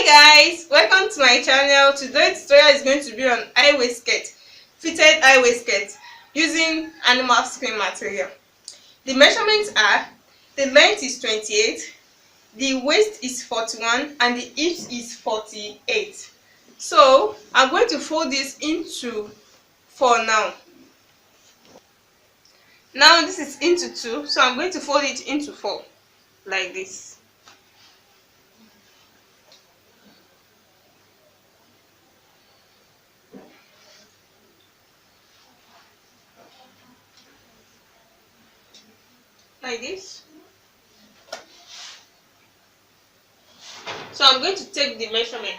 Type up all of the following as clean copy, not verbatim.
Hi guys, welcome to my channel. Today's tutorial is going to be on high waist skirt, fitted high waist skirt using animal skin material. The measurements are: the length is 28, the waist is 41, and the hips is 48. So I'm going to fold this into 4 now. Now this is into 2, so I'm going to fold it into 4 like this. Like this. So I'm going to take the measurement.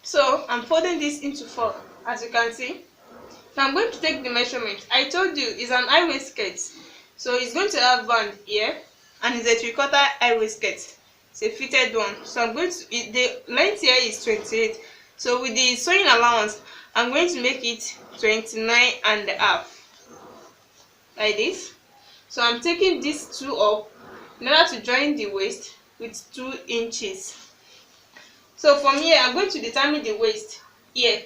So I'm folding this into 4, as you can see. Now I'm going to take the measurement. I told you it's an high waist skirt, so it's going to have band here, and it's a 3/4 high waist skirt. It's a fitted one. So I'm going to, the length here is 28. So with the sewing allowance, I'm going to make it 29.5, like this. So I'm taking these 2 up in order to join the waist with 2 inches. So from here, I'm going to determine the waist here.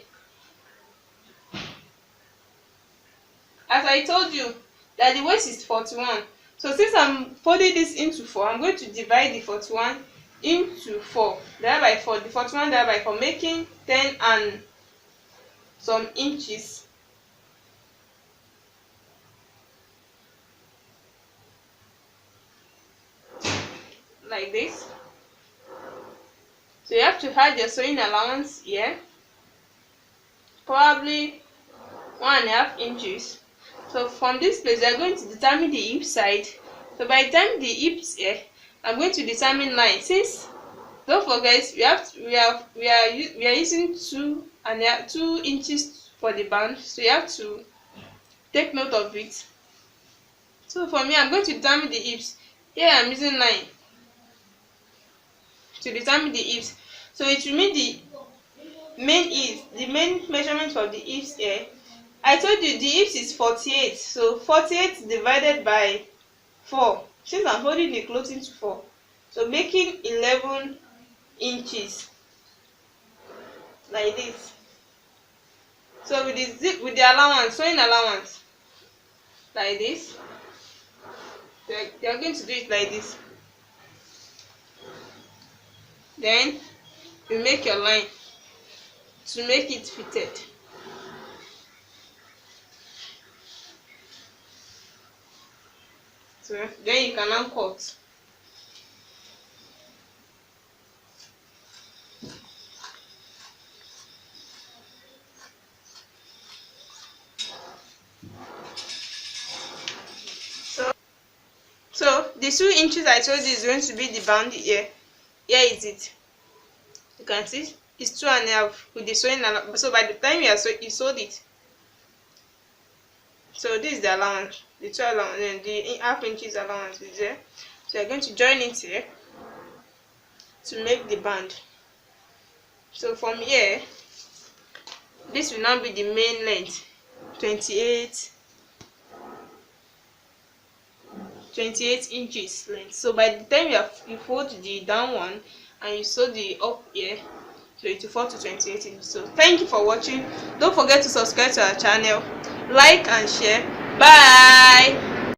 As I told you that the waist is 41. So since I'm folding this into 4, I'm going to divide the 41 into 4. Divided by 4, the 41 divided by 4, making 10 and some inches. Like this. So you have to add your sewing allowance here, probably 1.5 inches. So from this place, we are going to determine the hip side. So by the time the hips here, I'm going to determine line. Since, don't forget, we are using 2 inches for the band, so you have to take note of it. So for me, I'm going to determine the hips. Here I'm using 9 to determine the hips. So it will mean the main measurement for the hips here. I told you the hips is 48, so 48 divided by 4, since I'm holding the cloth into 4, so making 11 inches, like this. So with the allowance, sewing allowance, like this, they are going to do it like this. Then you make your line to make it fitted. So then you can now cut. So the 2 inches I told you is going to be the band here. Here is it. You can see it's 2.5 with the sewing allowance. So by the time you sewed it, so this is the allowance, the 2 allowance, and the 1/2 inches allowance is there. So you're going to join it here to make the band. So from here, this will now be the main length, 28 inches length. So by the time you fold the down one and you sew the up here, so it will fall to 28 inches. So thank you for watching. Don't forget to subscribe to our channel, like and share. Bye.